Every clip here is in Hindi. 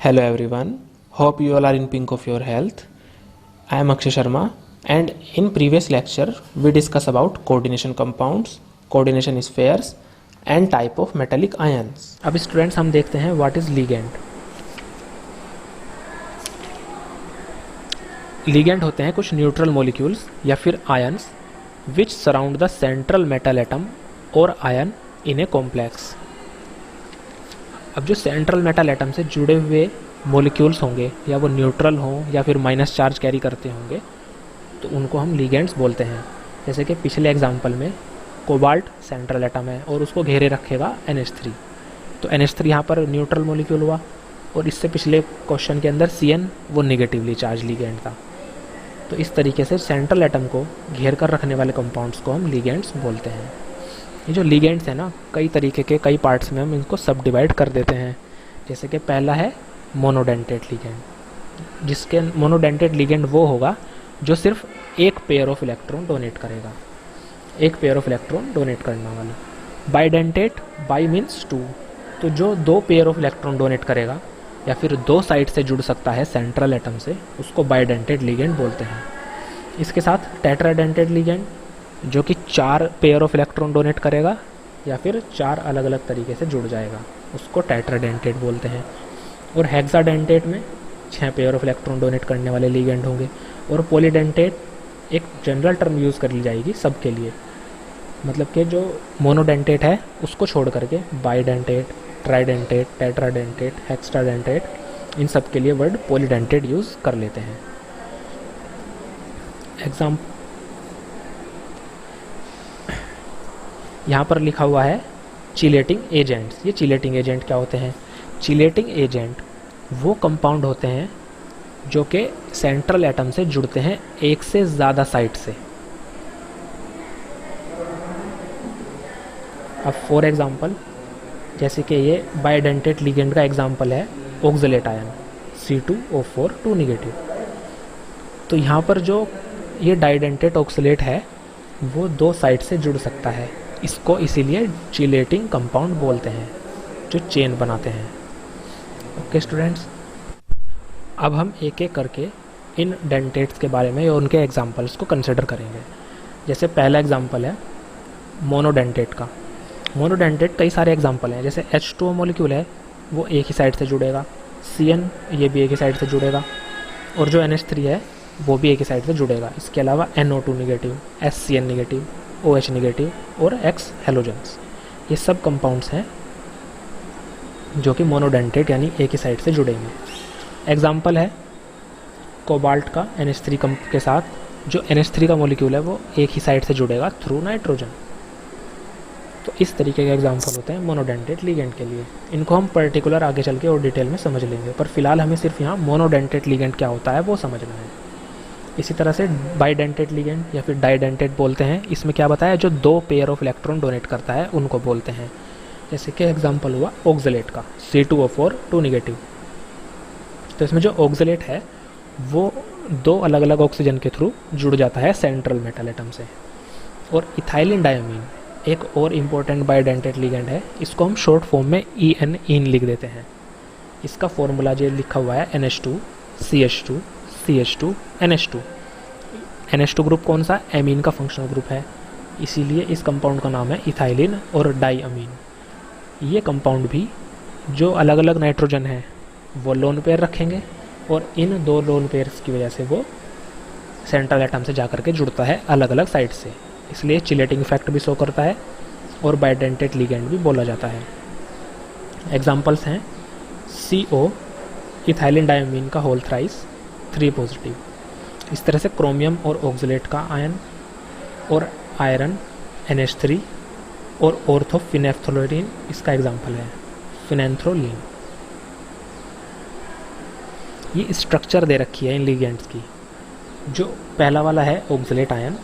Hello everyone, hope you all are in pink of your health. I am Akshay Sharma and in previous lecture we discuss about coordination compounds, coordination spheres and type of metallic ions. अब स्टूडेंट्स हम देखते हैं व्हाट इज लिगेंड। लिगेंड होते हैं कुछ न्यूट्रल मॉलिक्यूल्स या फिर ions which surround the central metal atom और आयन इन ए कॉम्प्लेक्स। अब जो सेंट्रल मेटल एटम से जुड़े हुए मॉलिक्यूल्स होंगे या वो न्यूट्रल हों या फिर माइनस चार्ज कैरी करते होंगे तो उनको हम लिगेंड्स बोलते हैं। जैसे कि पिछले एग्जांपल में कोबाल्ट सेंट्रल एटम है और उसको घेरे रखेगा NH3, तो NH3 यहाँ पर न्यूट्रल मॉलिक्यूल हुआ। और इससे पिछले क्वेश्चन के अंदर Cn वो निगेटिवली चार्ज लिगेंड था। तो इस तरीके से सेंट्रल एटम को घेर कर रखने वाले कंपाउंड्स को हम लिगेंड्स बोलते हैं। ये जो लिगेंड्स हैं ना, कई तरीके के कई पार्ट्स में हम इनको सब डिवाइड कर देते हैं। जैसे कि पहला है मोनोडेंटेट लिगेंड, जिसके मोनोडेंटेट लिगेंड वो होगा जो सिर्फ एक पेयर ऑफ इलेक्ट्रॉन डोनेट करेगा, एक पेयर ऑफ इलेक्ट्रॉन डोनेट करने वाला। बाइडेंटेट, बाई मीन्स टू, तो जो दो पेयर ऑफ इलेक्ट्रॉन डोनेट करेगा या फिर दो साइड से जुड़ सकता है सेंट्रल एटम से, उसको बाइडेंटेट लिगेंड बोलते हैं। इसके साथ टेट्राडेंटेट लिगेंड जो कि चार पेयर ऑफ इलेक्ट्रॉन डोनेट करेगा या फिर चार अलग अलग तरीके से जुड़ जाएगा, उसको टेट्राडेंटेट बोलते हैं। और हेक्साडेंटेट में 6 पेयर ऑफ इलेक्ट्रॉन डोनेट करने वाले लिगेंड होंगे। और पॉलीडेंटेट एक जनरल टर्म यूज़ कर ली जाएगी सबके लिए, मतलब कि जो मोनोडेंटेट है उसको छोड़ करके बाइडेंटेट, ट्राइडेंटेट, टेट्राडेंटेट, हेक्साडेंटेट, इन सब के लिए वर्ड पॉलीडेंटेट यूज़ कर लेते हैं। यहाँ पर लिखा हुआ है चिलेटिंग एजेंट्स। ये चिलेटिंग एजेंट क्या होते हैं? चिलेटिंग एजेंट वो कंपाउंड होते हैं जो कि सेंट्रल एटम से जुड़ते हैं एक से ज़्यादा साइड से। अब फॉर एग्जांपल जैसे कि ये बाइडेंटेट लिगेंड का एग्जांपल है ऑक्सलेट आयन C2O4 2 निगेटिव। तो यहाँ पर जो ये डाइडेंटेट ऑक्सलेट है वो दो साइड से जुड़ सकता है, इसको इसीलिए चिलेटिंग कंपाउंड बोलते हैं जो चेन बनाते हैं। ओके स्टूडेंट्स, अब हम एक एक करके इन डेंटेट्स के बारे में या उनके एग्जांपल्स को कंसिडर करेंगे। जैसे पहला एग्जांपल है मोनोडेंटेट का। मोनोडेंटेट कई सारे एग्जांपल हैं, जैसे H2O मॉलिक्यूल है वो एक ही साइड से जुड़ेगा, Cn ये भी एक ही साइड से जुड़ेगा, और जो NH3 है वो भी एक ही साइड से जुड़ेगा। इसके अलावा NO2 negative, SCN negative, OH negative और X हेलोजेंस, ये सब कंपाउंड्स हैं जो कि मोनोडेंटेट यानी एक ही साइड से जुड़ेंगे। एग्जाम्पल है कोबाल्ट का NH3 के साथ, जो NH3 का मॉलिक्यूल है वो एक ही साइड से जुड़ेगा थ्रू नाइट्रोजन। तो इस तरीके के एग्जाम्पल होते हैं मोनोडेंटेट लिगेंड के लिए। इनको हम पर्टिकुलर आगे चल के और डिटेल में समझ लेंगे, पर फिलहाल हमें सिर्फ यहाँ मोनोडेंटेट लिगेंड क्या होता है वो समझना है। इसी तरह से बाइडेंटेट लिगेंड या फिर डाइडेंटेट बोलते हैं। इसमें क्या बताया, जो दो पेयर ऑफ इलेक्ट्रॉन डोनेट करता है उनको बोलते हैं। जैसे कि एग्जांपल हुआ ऑक्सलेट का C2O4 2 निगेटिव। तो इसमें जो ऑक्सलेट है वो दो अलग अलग ऑक्सीजन के थ्रू जुड़ जाता है सेंट्रल मेटल एटम से। और इथाइलिन डायमीन एक और इम्पोर्टेंट बाइडेंटेट लिगेंड है, इसको हम शॉर्ट फॉर्म में EN लिख देते हैं। इसका फॉर्मूला जो लिखा हुआ है NH2 CH2 CH2 NH2। NH2 group कौन सा? एमीन का फंक्शनल ग्रुप है, इसीलिए इस कंपाउंड का नाम है इथाइलिन और डाईअमीन। ये कंपाउंड भी जो अलग अलग नाइट्रोजन है वो लोन पेयर रखेंगे और इन दो लोन पेयर्स की वजह से वो सेंट्रल एटम से जाकर के जुड़ता है अलग अलग साइड से, इसलिए चिलेटिंग इफेक्ट भी शो करता है और बाइडेंटेट लिगेंड भी बोला जाता है। एग्जाम्पल्स हैं CO इथाइलिन डायमीन का होल थ्राइस 3 पॉजिटिव। इस तरह से क्रोमियम और ऑक्सलेट का आयन और आयरन NH3 और ऑर्थोफिनेफ्थोलिन इसका एग्जाम्पल है फिनेंथ्रोलिन। ये स्ट्रक्चर दे रखी है इन लिगेंड्स की। जो पहला वाला है ऑक्सलेट आयन,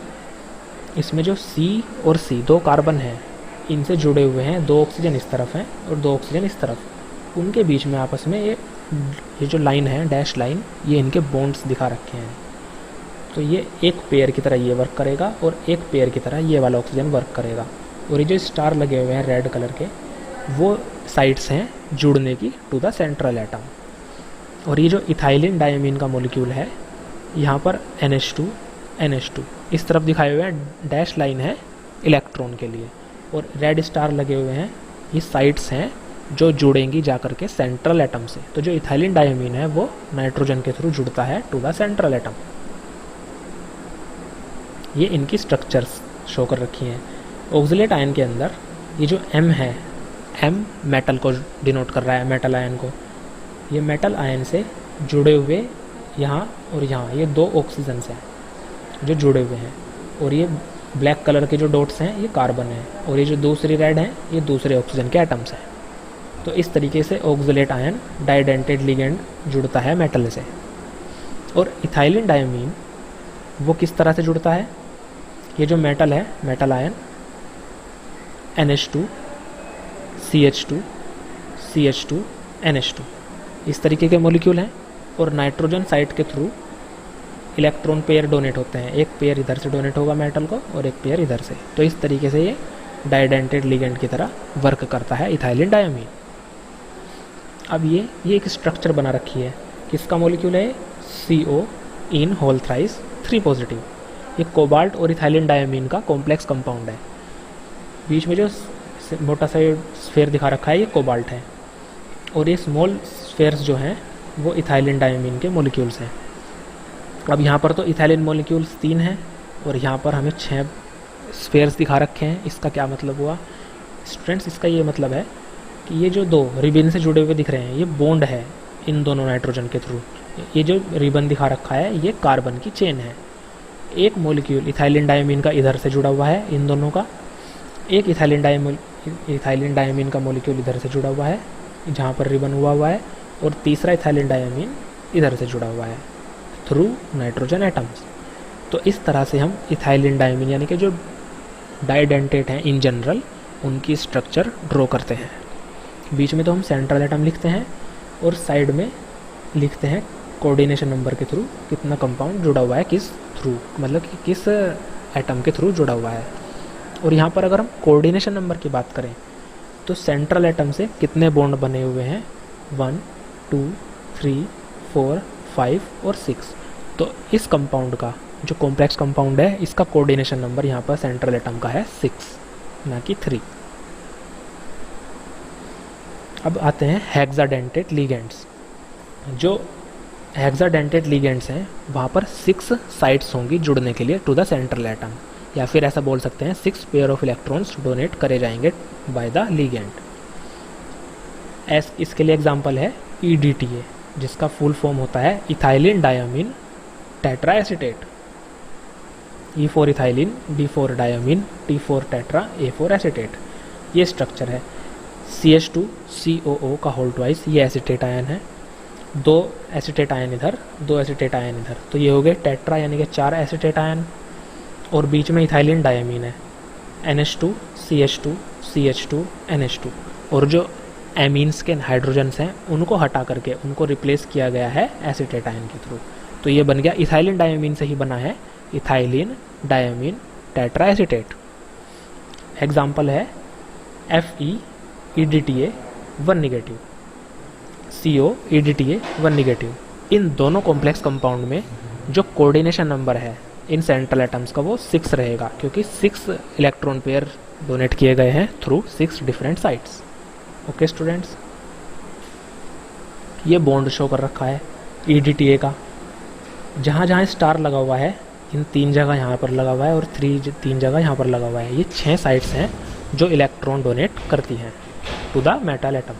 इसमें जो C और C दो कार्बन हैं इनसे जुड़े हुए हैं, दो ऑक्सीजन इस तरफ हैं और दो ऑक्सीजन इस तरफ। उनके बीच में आपस में ये जो लाइन है डैश लाइन, ये इनके बॉन्ड्स दिखा रखे हैं। तो ये एक पेयर की तरह ये वर्क करेगा और एक पेयर की तरह ये वाला ऑक्सीजन वर्क करेगा। और ये जो स्टार लगे हुए हैं रेड कलर के, वो साइड्स हैं जुड़ने की टू द सेंट्रल एटम। और ये जो इथाइलिन डायमीन का मॉलिक्यूल है, यहाँ पर NH2 NH2 इस तरफ दिखाए हुए हैं, डैश लाइन है इलेक्ट्रॉन के लिए, और रेड स्टार लगे हुए हैं, ये साइट्स हैं जो जुड़ेंगी जाकर के सेंट्रल एटम से। तो जो इथाइलिन डायमीन है वो नाइट्रोजन के थ्रू जुड़ता है टू द सेंट्रल एटम। ये इनकी स्ट्रक्चर्स शो कर रखी हैं। ऑक्सलेट आयन के अंदर ये जो M है, M मेटल को डिनोट कर रहा है, मेटल आयन को। ये मेटल आयन से जुड़े हुए यहाँ और यहाँ ये दो ऑक्सीजन्स हैं जो जुड़े हुए हैं, और ये ब्लैक कलर के जो डॉट्स हैं ये कार्बन है, और ये जो दूसरी रेड हैं ये दूसरे ऑक्सीजन के एटम्स हैं। तो इस तरीके से ऑक्सलेट आयन डाइडेंटेड लिगेंड जुड़ता है मेटल से। और इथाइलिन डायमीन वो किस तरह से जुड़ता है? ये जो मेटल है, metal ion NH2 CH2 CH2 NH2 इस तरीके के मॉलिक्यूल हैं, और नाइट्रोजन साइट के थ्रू इलेक्ट्रॉन पेयर डोनेट होते हैं। एक पेयर इधर से डोनेट होगा मेटल को और एक पेयर इधर से। तो इस तरीके से ये डाइडेंटेड लिगेंड की तरह वर्क करता है इथाइलिन डायमीन। अब ये एक स्ट्रक्चर बना रखी है, किसका मॉलिक्यूल है? CO in whole thrice 3 positive. ये कोबाल्ट और इथाइलिन डायमीन का कॉम्प्लेक्स कंपाउंड है। बीच में जो मोटा सा स्फेयर दिखा रखा है ये कोबाल्ट है, और ये स्मॉल स्फेयर्स जो हैं वो इथाइलिन डायमीन के मॉलिक्यूल्स हैं। अब यहाँ पर तो इथाइलिन मॉलिक्यूल्स 3 हैं, और यहाँ पर हमें 6 स्फेयर्स दिखा रखे हैं। इसका क्या मतलब हुआ स्टूडेंट्स? इसका ये मतलब है कि ये जो दो रिबन से जुड़े हुए दिख रहे हैं ये बॉन्ड है इन दोनों नाइट्रोजन के थ्रू। ये जो रिबन दिखा रखा है ये कार्बन की चेन है। एक मॉलिक्यूल इथाइलिन डायमीन का इधर से जुड़ा हुआ है इन दोनों का, एक इथाइलिन डायमीन का मॉलिक्यूल इधर से जुड़ा हुआ है जहाँ पर रिबन हुआ है, और तीसरा इथाइलिन डायमीन इधर से जुड़ा हुआ है थ्रू नाइट्रोजन एटम्स। तो इस तरह से हम इथाइलिन डायमीन यानी कि जो डाइडेंटेट हैं इन जनरल उनकी स्ट्रक्चर ड्रॉ करते हैं। बीच में तो हम सेंट्रल एटम लिखते हैं, और साइड में लिखते हैं कोऑर्डिनेशन नंबर के थ्रू कितना कंपाउंड जुड़ा हुआ है, किस थ्रू, मतलब कि किस एटम के थ्रू जुड़ा हुआ है। और यहाँ पर अगर हम कोऑर्डिनेशन नंबर की बात करें तो सेंट्रल एटम से कितने बॉन्ड बने हुए हैं? 1 2 3 4 5 और 6। तो इस कंपाउंड का जो कॉम्प्लेक्स कंपाउंड है इसका कोऑर्डिनेशन नंबर यहाँ पर सेंट्रल एटम का है 6, ना कि 3। अब आते हैं हेक्साडेंटेट लिगेंड्स। जो हेक्साडेंटेट लिगेंड्स हैं वहाँ पर 6 साइट्स होंगी जुड़ने के लिए टू द सेंट्रल एटम, या फिर ऐसा बोल सकते हैं 6 पेयर ऑफ इलेक्ट्रॉन्स डोनेट करे जाएंगे बाय द लिगेंड। इसके लिए एग्जांपल है EDTA, जिसका फुल फॉर्म होता है ethylene diamine tetra acetate. E for ethylene, D for diamine, T for tetra, A for acetate. ये स्ट्रक्चर है। CH2COO का होल ट्वाइस, ये एसीटेट आयन है। 2 एसीटेट आयन इधर, 2 एसीटेट आयन इधर, तो ये हो गए टेट्रा यानी कि 4 एसीटेट आयन। और बीच में इथाइलिन डायमीन है, NH2 CH2 CH2 NH2। और जो एमीन्स के हाइड्रोजन्स हैं उनको हटा करके उनको रिप्लेस किया गया है एसीटेट आयन के थ्रू। तो ये बन गया इथाइलिन डायमीन से ही बना है ethylene diamine tetra acetate. Example है Fe EDTA 1 negative, CO EDTA 1 negative. इन दोनों कॉम्प्लेक्स कंपाउंड में जो कोऑर्डिनेशन नंबर है इन सेंट्रल एटम्स का वो 6 रहेगा, क्योंकि 6 इलेक्ट्रॉन पेयर डोनेट किए गए हैं through 6 different sites. Okay students, ये बॉन्ड शो कर रखा है EDTA का। जहाँ जहाँ स्टार लगा हुआ है इन 3 जगह यहाँ पर लगा हुआ है, और 3 जगह यहाँ पर लगा हुआ है। ये 6 साइट्स हैं जो इलेक्ट्रॉन डोनेट करती हैं टू द मेटल एटम।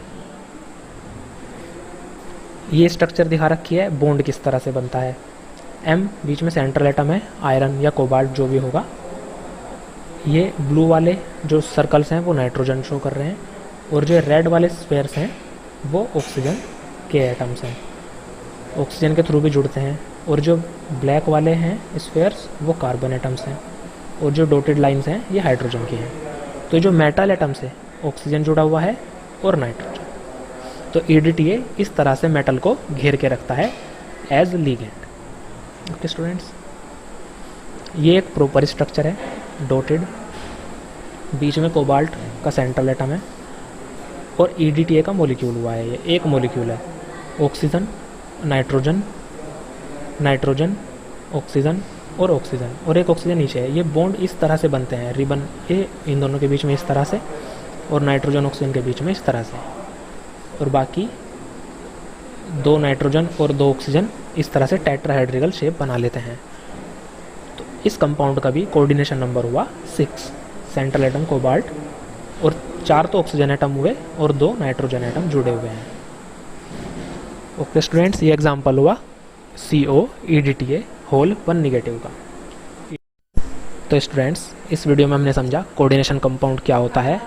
ये स्ट्रक्चर दिखा रखी है बॉन्ड किस तरह से बनता है। M बीच में सेंट्रल एटम है, आयरन या कोबाल्ट जो भी होगा। ये ब्लू वाले जो सर्कल्स हैं वो नाइट्रोजन शो कर रहे हैं, और जो रेड वाले स्फेयर्स हैं वो ऑक्सीजन के एटम्स हैं, ऑक्सीजन के थ्रू भी जुड़ते हैं। और जो ब्लैक वाले हैं स्फेयर्स वो कार्बन एटम्स हैं, और जो डॉटेड लाइंस हैं ये हाइड्रोजन की हैं। तो जो मेटल एटम से ऑक्सीजन जुड़ा हुआ है और नाइट्रोजन। तो EDTA इस तरह से मेटल को घेर के रखता है एज लिगेंड। ओके स्टूडेंट्स, ये एक प्रॉपर स्ट्रक्चर है, डॉटेड, बीच में कोबाल्ट का सेंट्रल एटम है, और EDTA का मॉलिक्यूल हुआ है। ये एक मॉलिक्यूल है, ऑक्सीजन नाइट्रोजन, नाइट्रोजन, ऑक्सीजन और ऑक्सीजन, और एक ऑक्सीजन नीचे है। ये बॉन्ड इस तरह से बनते हैं, रिबन ये इन दोनों के बीच में इस तरह से, और नाइट्रोजन ऑक्सीजन के बीच में इस तरह से, और बाकी 2 नाइट्रोजन और 2 ऑक्सीजन इस तरह से टेट्राहेड्रिकल शेप बना लेते हैं। तो इस कंपाउंड का भी कोऑर्डिनेशन नंबर हुआ 6, सेंट्रल एटम कोबाल्ट, और 4 तो ऑक्सीजन एटम हुए और 2 नाइट्रोजन एटम जुड़े हुए हैं। ओके स्टूडेंट्स, ये एग्जांपल हुआ COEDTA होल 1 निगेटिव का। तो स्टूडेंट्स, इस वीडियो में हमने समझा कोऑर्डिनेशन कंपाउंड क्या होता है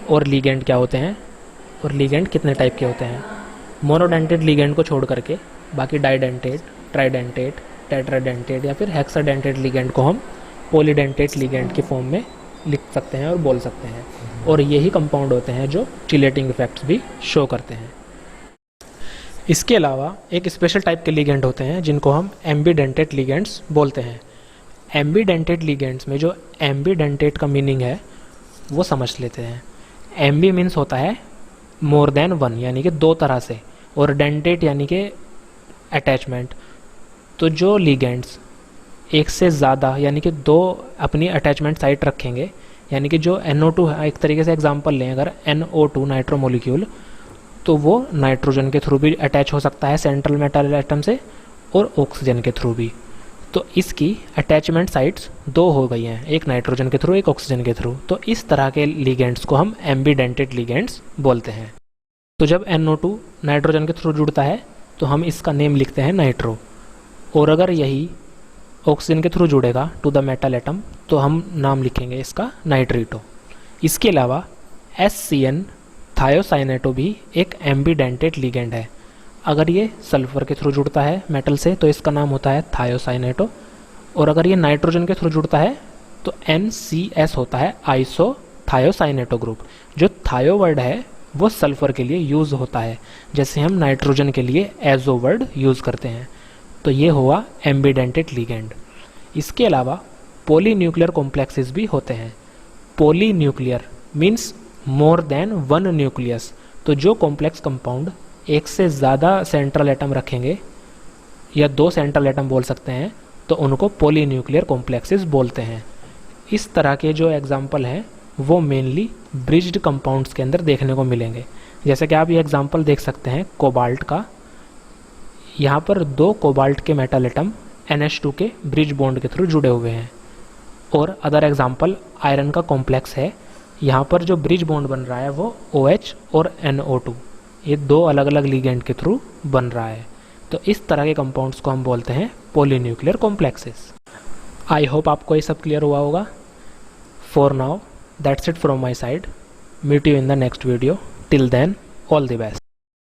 और लीगेंड क्या होते हैं, और लीगेंड कितने टाइप के होते हैं। मोनोडेंटेट लीगेंड को छोड़ करके बाकी डाइडेंटेट, ट्राइडेंटेट, टेट्राडेंटेट या फिर हेक्साडेंटेट लीगेंड को हम पॉलीडेंटेट लीगेंड की फॉर्म में लिख सकते हैं और बोल सकते हैं, और यही कंपाउंड होते हैं जो चिलेटिंग इफेक्ट्स भी शो करते हैं। इसके अलावा एक स्पेशल टाइप के लीगेंड होते हैं जिनको हम एम्बीडेंटेट लीगेंड्स बोलते हैं। एम्बीडेंटेट लीगेंड्स में जो एम्बीडेंटेट का मीनिंग है वो समझ लेते हैं। एम्बी मीन्स होता है मोर देन 1, यानी कि 2 तरह से, और डेंटेट यानी कि अटैचमेंट। तो जो लीगेंड्स एक से ज़्यादा यानी कि 2 अपनी अटैचमेंट साइट रखेंगे, यानी कि जो NO2 है, एक तरीके से एग्जांपल लें अगर NO2 नाइट्रो मोलिक्यूल, तो वो नाइट्रोजन के थ्रू भी अटैच हो सकता है सेंट्रल मेटल एटम से, और ऑक्सीजन के थ्रू भी। तो इसकी अटैचमेंट साइट्स 2 हो गई हैं, एक नाइट्रोजन के थ्रू, एक ऑक्सीजन के थ्रू। तो इस तरह के लीगेंड्स को हम एम्बीडेंटेट लीगेंड्स बोलते हैं। तो जब NO2 नाइट्रोजन के थ्रू जुड़ता है तो हम इसका नेम लिखते हैं नाइट्रो, और अगर यही ऑक्सीजन के थ्रू जुड़ेगा टू द मेटल एटम तो हम नाम लिखेंगे इसका नाइट्रीटो। इसके अलावा SCN थायोसाइनेटो भी एक एम्बीडेंटेट लीगेंड है। अगर ये सल्फर के थ्रू जुड़ता है मेटल से तो इसका नाम होता है थायोसाइनेटो, और अगर ये नाइट्रोजन के थ्रू जुड़ता है तो NCS होता है आइसो थायोसाइनेटो ग्रुप। जो थायो वर्ड है वो सल्फर के लिए यूज़ होता है, जैसे हम नाइट्रोजन के लिए एजो वर्ड यूज़ करते हैं। तो ये हुआ एम्बीडेंटेट लीगेंड। इसके अलावा पॉलीन्यूक्लियर कॉम्प्लेक्सेस भी होते हैं। Polynuclear means more than 1 nucleus. तो जो कॉम्प्लेक्स कंपाउंड एक से ज़्यादा सेंट्रल एटम रखेंगे, या 2 सेंट्रल एटम बोल सकते हैं, तो उनको पॉलीन्यूक्लियर कॉम्प्लेक्सेस बोलते हैं। इस तरह के जो एग्जाम्पल हैं वो मेनली ब्रिज्ड कंपाउंड्स के अंदर देखने को मिलेंगे। जैसे कि आप ये एग्जाम्पल देख सकते हैं कोबाल्ट का। यहाँ पर 2 कोबाल्ट के मेटल एटम NH2 के ब्रिज बॉन्ड के थ्रू जुड़े हुए हैं। और अदर एग्जाम्पल आयरन का कॉम्प्लेक्स है। यहाँ पर जो ब्रिज बॉन्ड बन रहा है वो OH और NO2, ये 2 अलग अलग लीगेंड के थ्रू बन रहा है। तो इस तरह के कंपाउंड्स को हम बोलते हैं पॉलीन्यूक्लियर कॉम्प्लेक्सेस। आई होप आपको ये सब क्लियर हुआ होगा। For now that's it from my side. Meet you in the next video. Till then all the best.